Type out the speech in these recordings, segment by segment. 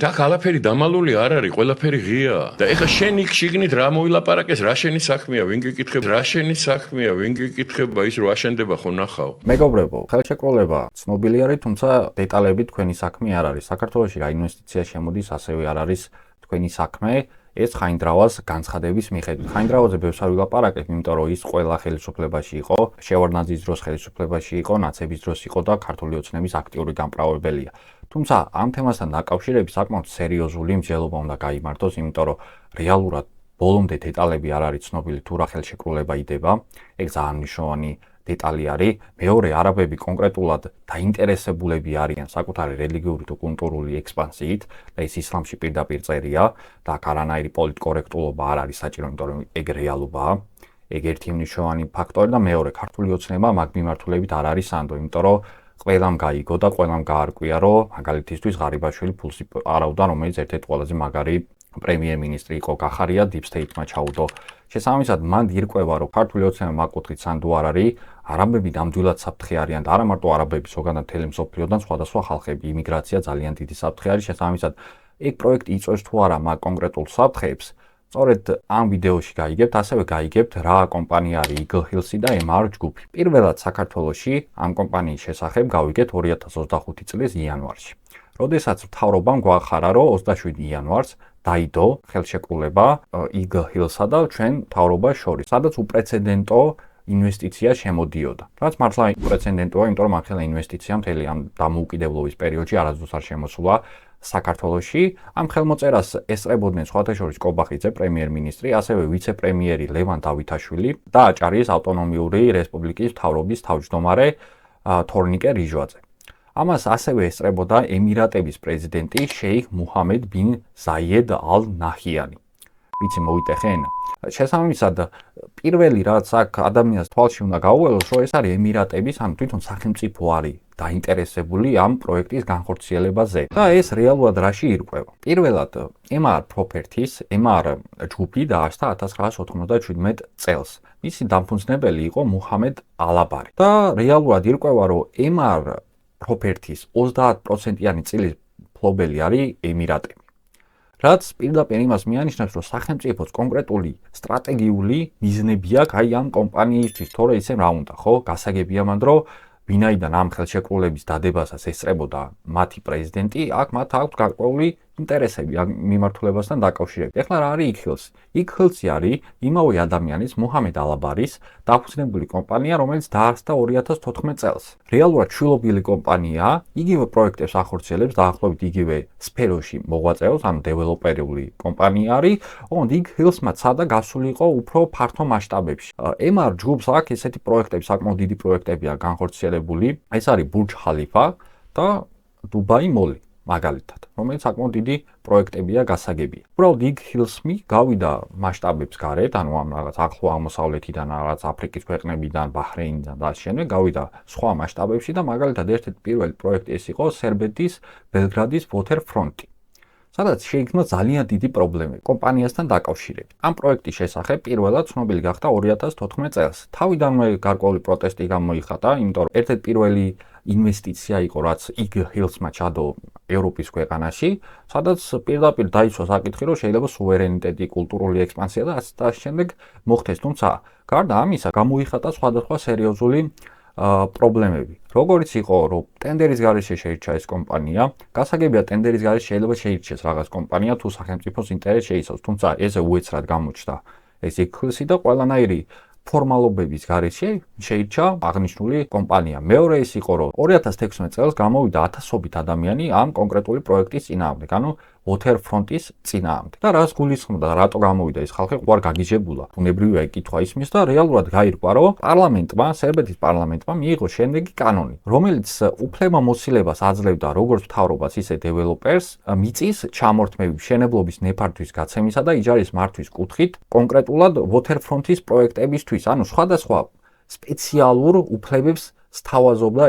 და ყველაფერი დამალული არ არის, ყველაფერი ღიაა. და ეხლა შენ იქ შიგნით რა მოილაპარაკეს, რა შენი საქმეა, ვინ გიკითხება, რა შენი საქმეა, ვინ გიკითხება, ის რო აშენდება ხო ნახავ. მეგობრებო, ხელშეკრულება ცნობილი არის, თუმცა დეტალები თქვენი საქმე არ არის. საქართველოში რა ინვესტიცია შემოდის, ასევე არ არის თქვენი საქმე. ეს ხაინდრავას განცხადების მიხედვით. ხაინდრავაზე ბევრს არ ვილაპარაკებ, იმიტომ რომ ის ყველა ხელისუფლებაში იყო, შევარდნაძის დროს ხელისუფლებაში იყო, ნაცების დროს იყო და ქართული ოცნების აქტიური გამპრავლებელია. თუმცა ამ თემასთან დაკავშირებით საკმაოდ სერიოზული მსჯელობა უნდა გაიმართოს, იმიტომ რომ რეალურად ბოლომდე დეტალები არ არის ცნობილი თუ რა ხელშეკრულება იდება. ეგ ძალიან მნიშვნელოვანი დეტალი არის. მეორე, არაბები კონკრეტულად დაინტერესებულები არიან საკუთარი რელიგიური თუ კულტურული ექსპანსიით და ის ისლამში პირდაპირ წერია და აქ არანაირი პოლიტკორექტულობა არ არის საჭირო, იმიტომ რომ ეგ რეალობაა. ეგ ერთი მნიშვნელოვანი ფაქტორი და მეორე, ქართული ოცნება მაგ მიმართულებით არ არის სანდო, იმიტომ რომ ყველამ გაიგო და ყველამ გაარკვია, რომ მაგალითისთვის ღარიბაშვილი ფულს არავდა, რომელიც ერთ-ერთი ყველაზე მაგარი პრემიერ-მინისტრი იყო, გახარია deep state-მა ჩაუდო. შესაბამისად, მან ირკვევა, რომ ქართული ოცნება მაგ კუთხით სანდო არ არის, არაბები ნამდვილად საფრთხე არიან და არა მარტო არაბები, ზოგადად მთელი მსოფლიოდან სხვადასხვა ხალხები, იმიგრაცია ძალიან დიდი საფრთხე არის. შესაბამისად, ეგ პროექტი იწვევს თუ არა მაგ კონკრეტულ საფრთხეებს, სწორედ ამ ვიდეოში გაიგებთ, ასევე გაიგებთ რა კომპანია არის Eagle Hills და MR ჯგუფი. პირველად საქართველოში ამ კომპანიის შესახებ გავიგეთ 2025 წლის იანვარში. როდესაც მთავრობამ გვახარა, რომ 27 იანვარს დაიდო ხელშეკრულება Eagle Hills-სა და ჩვენ მთავრობას შორის, სადაც უპრეცედენტო ინვესტიცია შემოდიოდა. რაც მართლა უპრეცედენტოა, იმიტომ რომ ახლა ინვესტიცია მთელი ამ დამოუკიდებლობის პერიოდში არასდროს არ შემოსულა საქართველოში. ამ ხელმოწერას ესწრებოდნენ სხვათა შორის კობახიძე, პრემიერ-მინისტრი, ასევე ვიცე-პრემიერი ლევან დავითაშვილი და აჭარის ავტონომიური რესპუბლიკის მთავრობის თავმჯდომარე თორნიკე რიჟვაძე. ამას ასევე ესწრებოდა ემირატების პრეზიდენტი შეიქ მუჰამედ ბინ ზაიედ ალ ნაჰიანი. ვიცი მოიტეხე ენა. შესაბამისად, პირველი რაც აქ ადამიანს თვალში უნდა გაუველოს, რომ ეს არის ემირატების, ანუ თვითონ სახელმწიფო არის დაინტერესებული ამ პროექტის განხორციელებაზე. და ეს რეალურად რაში ირკვევა? პირველად, MR Properties, MR ჯგუფი დაარსდა 1997 წელს. მისი დამფუძნებელი იყო მუჰამედ ალაბარი. და რეალურად ირკვევა, რომ MR Properties 30%-იანი წილის მფლობელი არის ემირატები. რაც პირდაპირ იმას მიანიშნებს, რომ სახელმწიფოს კონკრეტული სტრატეგიული მიზნები აქვს აი ამ კომპანიისთვის, თორე ისე რა უნდა, ხო? გასაგებია მანდ, რომ ვინაიდან ამ ხელშეკრულების დადებასაც ესწრებოდა მათი პრეზიდენტი, აქ მათ აქვს გარკვეული ინტერესები ამ მიმართულებასთან დაკავშირებით. ეხლა რა არის Eagle Hills? Eagle Hills არის იმავე ადამიანის, მუჰამედ ალაბარის დაფუძნებული კომპანია, რომელიც დაარსდა 2014 წელს. რეალურად შვილობილი კომპანიაა, იგივე პროექტებს ახორციელებს, დაახლოებით იგივე სფეროში მოღვაწეობს, ანუ დეველოპერული კომპანია არის, ოღონდ Eagle Hills-მა ცადა გასული იყო უფრო ფართო მასშტაბებში. MR ჯგუფს აქვს ესეთი პროექტები, საკმაოდ დიდი პროექტებია განხორციელებული. ეს არის ბურჯ ხალიფა და დუბაი მოლი. მაგალითად, რომელიც საკმაოდ დიდი პროექტებია გასაგებია. უბრალოდ Eagle Hills-მი გავიდა მასშტაბებს გარეთ, ანუ ამ რაღაც ახლო აღმოსავლეთიდან, რაღაც აფრიკის ქვეყნებიდან, ბაჰრეინიდან და ასე შემდეგ, გავიდა სხვა მასშტაბებში და მაგალითად ერთ-ერთი პირველი პროექტი ეს იყო სერბეთის ბელგრადის waterfront-ი. სადაც შეიქმნა ძალიან დიდი პრობლემები კომპანიასთან დაკავშირებით. ამ პროექტის შესახებ პირველად ცნობილი გახდა 2014 წელს. თავიდანვე გარკვეული პროტესტი გამოიხატა, იმიტომ რომ ერთ-ერთი პირველი ინვესტიცია იყო, რაც Eagle Hills-მა ჩადო ევროპის ქვეყანაში, სადაც პირდაპირ დაიცვა საკითხი, რომ შეიძლება სუვერენიტეტი, კულტურული ექსპანსია და ასე შემდეგ მოხდეს. თუმცა, გარდა ამისა, გამოიხატა სხვადასხვა სერიოზული პრობლემები. როგორც იყო, რომ ტენდერის გარეშე შეირჩა ეს კომპანია, გასაგებია ტენდერის გარეშე შეიძლება შეირჩეს რაღაც კომპანია თუ სახელმწიფოს ინტერესს შეიცავს, თუმცა ესე უეცრად გამოჩნდა ეს Eagle Hills-ი და ყველანაირი ფორმალობების გარეშე შეირჩა აღნიშნული კომპანია. მეორე ის იყო, რომ 2016 წელს გამოვიდა ათასობით ადამიანი ამ კონკრეტული პროექტის წინააღმდეგ, ანუ waterfront-ის წინააღმდეგ. და რას გულისხმობდა, რატო გამოვიდა ეს ხალხი, უარ გაგიჟებულა. ბუნებრივია კითხვა ისმის და რეალურად გაირკვა, რომ პარლამენტმა, სერბეთის პარლამენტმა მიიღო შემდეგი კანონი, რომელიც უფლებამოსილებას აძლევდა როგორც მთავრობას, ისე დეველოპერს მიწის ჩამორთმევი მშენებლობის ნეფართვის გაცემისა და იჯარის მართვის კუთხით კონკრეტულად waterfront-ის პროექტებისთვის, ანუ სხვადასხვა სპეციალურ უფლებებს სთავაზობდა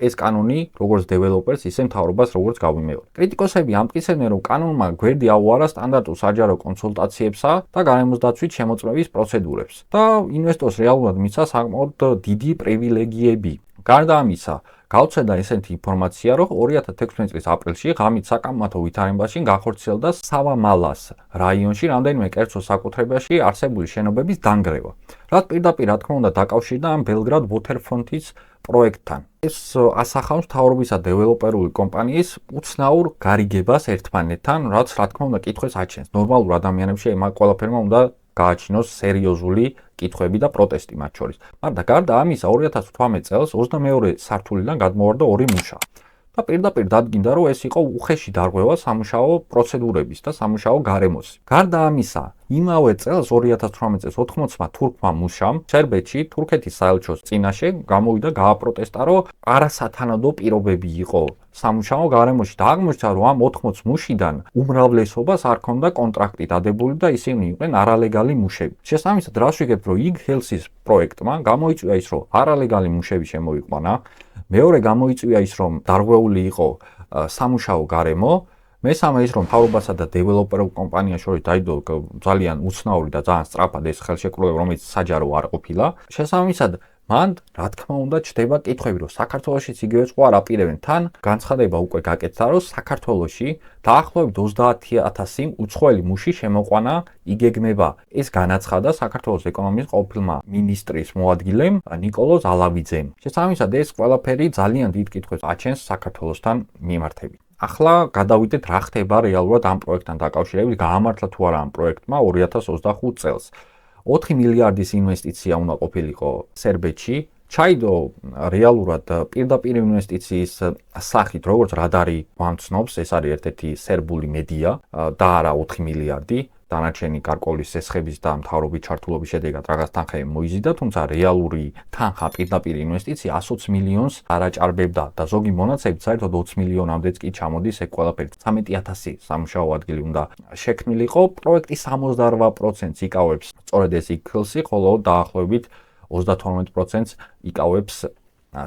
ეს კანონი როგორც დეველოპერს, ისე მთავრობას როგორც გავიმეორე. კრიტიკოსები ამტკიცებდნენ, რომ კანონმა გვერდი აუარა სტანდარტულ საჯარო კონსულტაციებსა და გარემოსდაცვით შემოწმების პროცედურებს და ინვესტორს რეალურად მისცა საკმაოდ დიდი პრივილეგიები. გარდა ამისა, გავრცელდა ესეთი ინფორმაცია, რომ 2016 წლის აპრილში ღამით საკამათო ვითარებაში განხორციელდა სავამალას რაიონში რამდენიმე კერძო საკუთრებაში არსებული შენობების დანგრევა. რაც პირდაპირ რა თქმა უნდა დაკავშირდა ამ ბელგრად Waterfront-ის პროექტთან. ეს ასახავს მთავრობისა და დეველოპერული კომპანიის უცნაურ გარიგებას ერთმანეთთან, რაც რა თქმა უნდა კითხვას აჩენს. ნორმალურ ადამიანებში ამ ყველაფერმა უნდა გააჩინოს სერიოზული კითხვები და პროტესტი მათ შორის. მაგრამ გარდა ამისა 2018 წელს 22 სართულიდან გადმოვარდა 2 მუშა. და პირდაპირ დადგინდა, რომ ეს იყო უხეში დარღვევა სამუშაო პროცედურების და სამუშაო გარემოს. გარდა ამისა, იმავე წელს 2018 წელს 80-მა თურქმა მუშამ სერბეთში თურქეთის საელჩოს წინაშე გამოვიდა გააპროტესტა, რომ არასათანადო პირობები იყო სამუშაო გარემოში და აღმოჩნდა, რომ ამ 80 მუშიდან უმრავლესობას არ ჰქონდა კონტრაქტი დადებული და ისინი იყვნენ არალეგალი მუშები. შესაბამისად, რას ვიგებთ, რომ იგ ჰელსის პროექტმა გამოიწვია ის, რომ არალეგალი მუშები შემოიყვანა, მეორე გამოიწვია ის, რომ დარღვეული იყო სამუშაო გარემო, მესამე ის, რომ მთავრობასა და დეველოპერულ კომპანიას შორის დაიდო ძალიან უცნაური და ძალიან სწრაფად ეს ხელშეკრულება, რომელიც საჯარო არ ყოფილა. შესაბამისად, მან რა თქმა უნდა ჩდება კითხვები, რომ საქართველოშიც იგივე სხვა არ აპირებენ. თან განცხადება უკვე გაკეთდა, რომ საქართველოში დაახლოებით 30,000 უცხოელი მუში შემოყვანა იგეგმება. ეს განაცხადა საქართველოს ეკონომიკის ყოფილმა მინისტრის მოადგილემ ნიკოლოზ ალავიძემ. შესაბამისად, ეს ყველაფერი ძალიან დიდ კითხვებს აჩენს საქართველოსთან მიმართებით. ახლა გადავიდეთ რა ხდება რეალურად ამ პროექტთან დაკავშირებით, გაამართლა თუ არა ამ პროექტმა 2025 წელს. 4 მილიარდის ინვესტიცია უნდა ყოფილიყო სერბეთში. ჩაიდო რეალურად პირდაპირ ინვესტიციის სახით, როგორც რადარი გვამცნობს, ეს არის ერთ-ერთი სერბული მედია და არა 4 მილიარდი. დანარჩენი გარკვეული სესხების და მთავრობის ჩართულობის შედეგად რაღაც თანხა მოიზიდა, თუმცა რეალური თანხა პირდაპირ ინვესტიცია 120 მილიონს არაჭარბებდა და ზოგი მონაცემით საერთოდ 20 მილიონამდეც კი ჩამოდის ეგ ყველაფერი. 13,000 სამუშაო ადგილი უნდა შექმნილიყო. პროექტის 78%-ს იკავებს სწორედ ეს იგ ჰელსი, ხოლო დაახლოებით 32%-ს იკავებს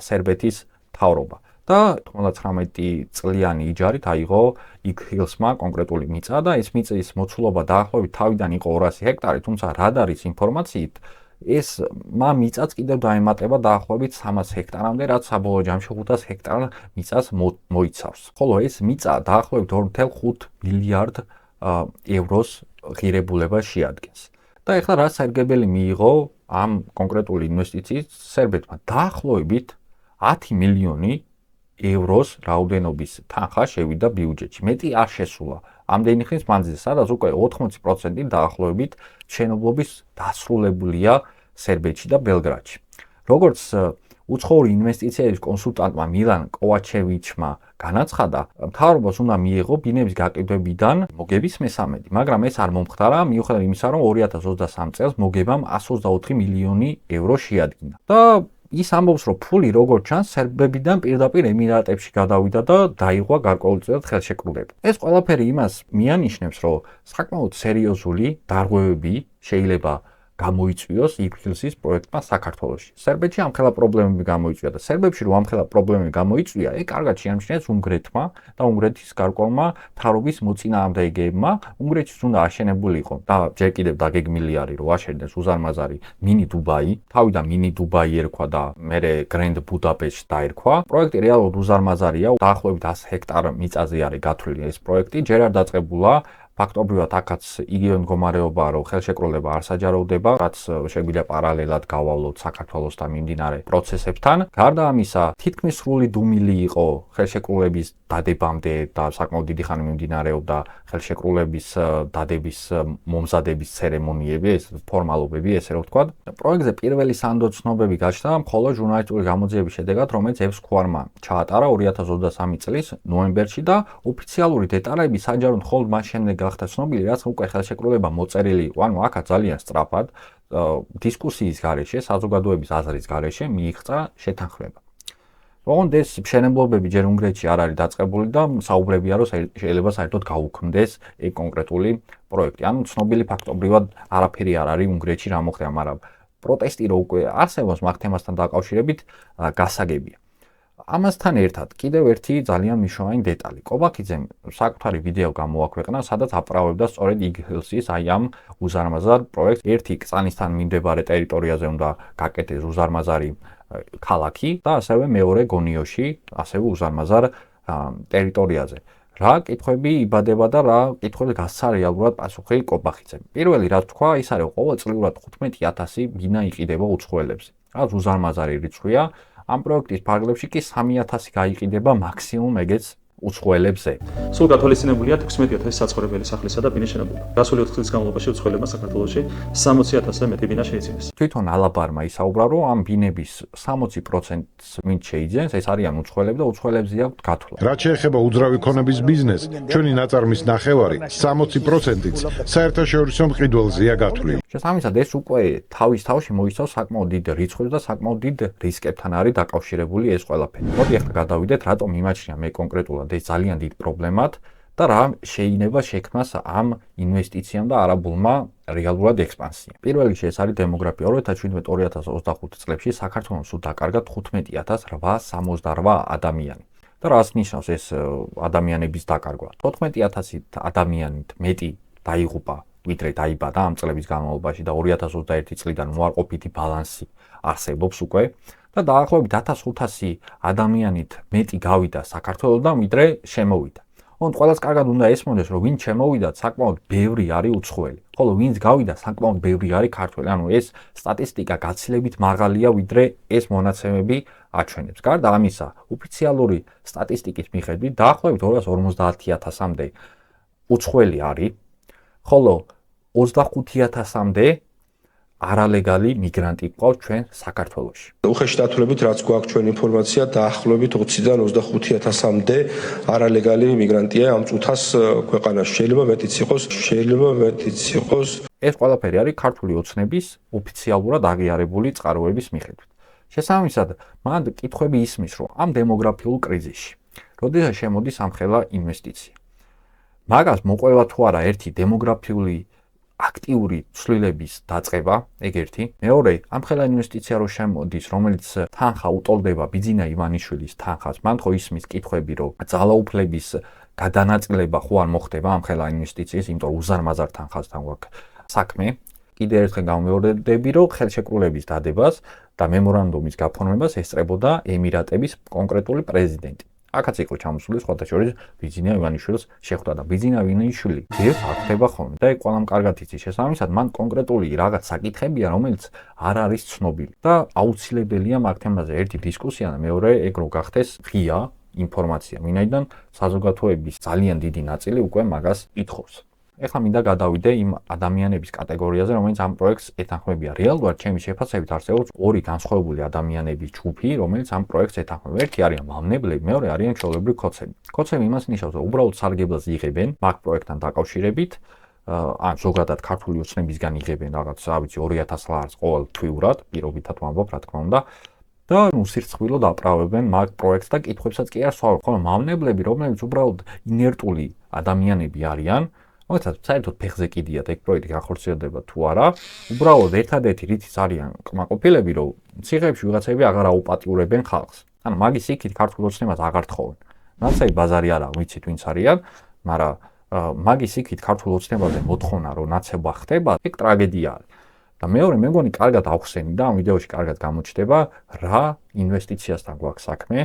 სერბეთის მთავრობა. და 19 წლიანი იჯარით აიღო იგ ჰელსმა კონკრეტული მიწა და ეს მიწის მოცულობა დაახლოებით თავიდან იყო 200 ჰექტარი, თუმცა რადარის ინფორმაციით ეს მიწაც კიდევ დაემატება დაახლოებით 300 ჰექტარამდე, რაც საბოლოო ჯამში 500 ჰექტარ მიწას მოიცავს. ხოლო ეს მიწა დაახლოებით 2.5 მილიარდ ევროს ღირებულებას შეადგენს. და ეხლა რა სარგებელი მიიღო ამ კონკრეტული ინვესტიციის სერბეთმა? დაახლოებით 10 მილიონი ევროს რაოდენობის თანხა შევიდა ბიუჯეტში. მეტი არ შესულა. ამდენი ხნის მანძილზე, სადაც უკვე 80% დაახლოებით მშენებლობის დასრულებულია სერბეთში და ბელგრადში. როგორც უცხოური ინვესტიციების კონსულტანტმა მილან კოვაჩევიჩმა განაცხადა, მთავრობას უნდა მიეღო ბინების გაყიდვებიდან მოგების მესამედი, მაგრამ ეს არ მომხდარა მიუხედავად იმისა, რომ 2023 წელს მოგებამ 124 მილიონი ევრო შეადგინა. და ის ამბობს, რომ ფული როგორც ჩანს სერბებიდან პირდაპირ ემირატებში გადავიდა და დაიღვა გარკვეულწილად ხელშეკრულება. ეს ყველაფერი იმას მიანიშნებს, რომ საკმაოდ სერიოზული დარღვევები შეიძლება გამოიწვიოს იგ ჰელსის პროექტმა საქართველოში. სერბეთში ამხელა პრობლემები გამოიწვია და სერბებში რომ ამხელა პრობლემები გამოიწვია, ეგ კარგად შეამჩნიეს უნგრეთმა და უნგრეთის გარკვეულმა მთავრობის მოწინააღმდეგეებმა. უნგრეთის უნდა აშენებულიყო და ჯერ კიდევ დაგეგმილი არის, რომ აშენდეს უზარმაზარი მინი დუბაი. თავიდან მინი დუბაი ერქვა და მერე გრენდ ბუდაპეშტ დაერქვა. პროექტი რეალურად უზარმაზარია, დაახლოებით 100 ჰექტარ მიწაზე არის გათვლილი ეს პროექტი, ჯერ არ დაწყებულა. ფაქტობრივად აქაც იგივე მდგომარეობაა, რომ ხელშეკრულება არ საჯაროვდება, რაც შეგვიძლია პარალელად გავავლოთ საქართველოსთან მიმდინარე პროცესებთან. გარდა ამისა, თითქმის სრული დუმილი იყო ხელშეკრულების დადებამდე და საკმაოდ დიდი ხანი მიმდინარეობდა ხელშეკრულების დადების მომზადების ცერემონიები, ეს ფორმალობები, ესე რომ ვთქვათ. პროექტზე პირველი სანდო ცნობები გაჩნდა მხოლოდ ჟურნალისტური გამოძიების შედეგად, რომელიც ევსქوارმა ჩაატარა 2023 წლის ნოემბერში და ოფიციალური დეტალები საჯაროდ მხოლოდ მას შემდეგ გახდა ცნობილი, რაც უკვე ხელშეკრულება მოწერილი იყო. ანუ აქაც ძალიან სწრაფად დისკუსიის გარეშე, საზოგადოების აზრის გარეშე მიიღწა შეთანხმება. ოღონდ ეს მშენებლობები ჯერ უნგრეთში არ არის დაწყებული და საუბრებია, რომ შეიძლება საერთოდ გაუქმდეს ეგ კონკრეტული პროექტი. ანუ ცნობილი ფაქტობრივად არაფერი არ არის უნგრეთში რა მოხდა, მაგრამ პროტესტი რო უკვე არსებობს მაგ თემასთან დაკავშირებით გასაგებია. ამასთან ერთად კიდევ ერთი ძალიან მნიშვნელოვანი დეტალი. კობაქიძემ საკუთარი ვიდეო გამოაქვეყნა, სადაც აპრავებდა სწორედ იგ ჰელსის აი ამ უზარმაზარ პროექტს. ერთი კწანისთან მიმდებარე ტერიტორიაზე უნდა გაკეთდეს უზარმაზარი ქალაქი და ასევე მეორე გონიოში, ასევე უზარმაზარ ტერიტორიაზე. რა კითხვები იბადება და რა კითხვებს გასცა რეალურად პასუხი კობახიძემ. პირველი რაც თქვა, ის არის ყოველწლიურად 15,000 ბინა იყიდება უცხოელებზე. რაც უზარმაზარი რიცხვია, ამ პროექტის ფარგლებში კი 3,000 გაიყიდება მაქსიმუმ ეგეც უცხოელებზე. სულ გათვალისწინებულია 16,000 საცხოვრებელი სახლისა და ბინის შენობები. გასული 4 წლის განმავლობაში უცხოელებმა საქართველოში 60,000-ზე მეტი ბინა შეიძინეს. თვითონ ალაბარმა ისაუბრა, რომ ამ ბინების 60%-ს ვინც შეიძენს, ეს არიან უცხოელები და უცხოელებზე აქვთ გათვლა. რაც შეეხება უძრავი ქონების ბიზნესს, ჩვენი ნაწარმის ნახევარი 60%-იც საერთაშორისო მყიდველზეა გათვლილი. შესაბამისად, ეს უკვე თავის თავში მოიცავს საკმაოდ დიდ რიცხვებს და საკმაოდ დიდ რისკებთან არის დაკავშირებული ეს ყველაფერი. მოდი ახლა გადავიდეთ, რატომ იმაჩნია მე კონკრეტულად ეს ძალიან დიდ პრობლემად და რა შეიძლება შექმნას ამ ინვესტიციამ და არაბულმა რეალურად ექსპანსიამ. პირველ რიგში ეს არის დემოგრაფია. 2017-2025 წლებში საქართველოს სულ დაკარგა 15,868 ადამიანი. და რას ნიშნავს ეს ადამიანების დაკარგვა? 14,000 ადამიანით მეტი დაიღუპა ვიდრე დაიბადა ამ წლების განმავლობაში და 2021 წლიდან უარყოფითი ბალანსი არსებობს უკვე და დაახლოებით 1500 ადამიანით მეტი გავიდა საქართველოსდან ვიდრე შემოვიდა. ყველას კარგად უნდა ესმოდეს, რომ ვინ შემოვიდა, საკმაოდ ბევრი არის უცხოელი. ხოლო ვინც გავიდა, საკმაოდ ბევრი არის ქართველი. ანუ ეს სტატისტიკა გაცილებით მაღალია ვიდრე ეს მონაცემები აჩვენებს. გარდა ამისა, ოფიციალური სტატისტიკის მიხედვით დაახლოებით 250,000-მდე უცხოელი არის, ხოლო 25,000-მდე არალეგალი მიგრანტი ყავს ჩვენ საქართველოში. უხეში დათვლებით, რაც გვაქვს ჩვენ ინფორმაცია, დაახლოებით 20-დან 25,000-მდე არალეგალი მიგრანტია ამ წუთას ქვეყანაში. შეიძლება მეტიც იყოს. ეს ყველაფერი არის ქართული ოცნების ოფიციალურად აღიარებული წყაროების მიხედვით. შესაბამისად, მან კითხვები ისმის, რომ ამ დემოგრაფიულ კრიზისში, როდესაც შემოდის ამხელა ინვესტიცია, მაგას მოყვება თუ არა ერთი დემოგრაფიული აქტიური ცვლილების დაწყება, ეგ ერთი. მეორე, ამხელა ინვესტიცია რო შემოდის, რომელიც თანხა უტოლდება ბიძინა ივანიშვილის თანხას, მან ხო ისმის კითხვები, რომ ძალაუფლების გადანაწილება ხო არ მოხდება ამხელა ინვესტიციის, იმიტომ რომ უზარმაზარ თანხასთან გვაქვს საქმე. კიდევ ერთხელ გამეორდები, რომ ხელშეკრულების დადებას და მემორანდუმის გაფორმებას ესწრებოდა ემირატების კონკრეტული პრეზიდენტი. აქაც იყო ჩამოსული სხვათა შორის ბიძინა ივანიშვილის შეხვდა და ბიძინა ივანიშვილი ერთ აქდება ხოლმე და ყველამ კარგად იცის. შესაბამისად, მან კონკრეტული რაღაც საკითხებია, რომელიც არ არის ცნობილი და აუცილებელია მაგ თემაზე ერთი დისკუსია და მეორე ეგ რო გახდეს ღია ინფორმაცია, ვინაიდან საზოგადოების ძალიან დიდი ნაწილი უკვე მაგას ითხოვს. ეხლა მინდა გადავიდე იმ ადამიანების კატეგორიაზე, რომელიც ამ პროექტს ეთანხმებია. რეალურად ჩემი შეფასებით არსებობს ორი განსხვავებული ადამიანების ჯგუფი, რომელიც ამ პროექტს ეთანხმება. ერთი არიან მავნებლები, მეორე არიან ჩვეულებრივი ქოცები. ქოცები იმას ნიშნავს, რომ უბრალოდ სარგებლას იღებენ მაგ პროექტთან დაკავშირებით, ან ზოგადად ქართული ოცნებისგან იღებენ რაღაც, ვიცი, 2,000 ლარს ყოველთვიურად, პირობითად ვამბობ, რა თქმა უნდა. და სირცხვილოდ აправებენ მაგ პროექტს და კითხვებსაც კი არ სვავენ. ხოლო მავნებლები, რომლებიც უბრალოდ ინერტული ადამიანები არიან, მოიცათ, საერთოდ ფეხზე კიდიათ ეგ პროექტი განხორციელდება თუ არა, უბრალოდ ერთადერთი რითიც არიან კმაყოფილები, რომ ციხეებში ვიღაცები აღარ აუპატიურებენ ხალხს. ანუ მაგის იქით ქართულ ოცნებას აღარ თხოვენ. ნაცაი ბაზარი არა, ვიცით ვინც არიან, მაგრამ მაგის იქით ქართულ ოცნებაზე მოთხოვნა, რომ ნაცება ხდება, ეგ ტრაგედია არის. და მეორე, მე მგონი კარგად ახსენი და ამ ვიდეოში კარგად გამოჩნდება, რა ინვესტიციასთან გვაქვს საქმე.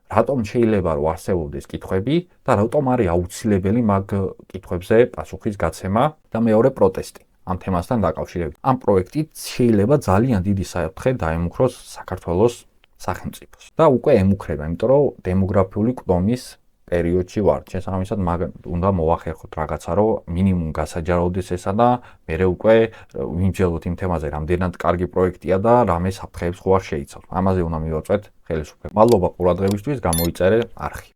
რატომ შეიძლება რომ არსებობდეს კითხვები და რატომ არის აუცილებელი მაგ კითხვებზე პასუხის გაცემა და მეორე პროტესტი ამ თემასთან დაკავშირებით. ამ პროექტით შეიძლება ძალიან დიდი საფრთხე დაემუქროს საქართველოს სახელმწიფოს და უკვე ემუქრება, იმიტომ რომ დემოგრაფიული კდომის პერიოდში ვართ. შესაბამისად, მაგ უნდა მოახერხოთ რაღაცა, რომ მინიმუმ გასაჯაროდეს ესა და მერე უკვე ვიმჯელოთ იმ თემაზე, რამდენად კარგი პროექტია და რამე საფრთხეებს ხო არ შეიცავს. ამაზე უნდა მივაწვეთ ხელისუფლება. მადლობა ყურადღებისთვის, გამოიწერე არხი.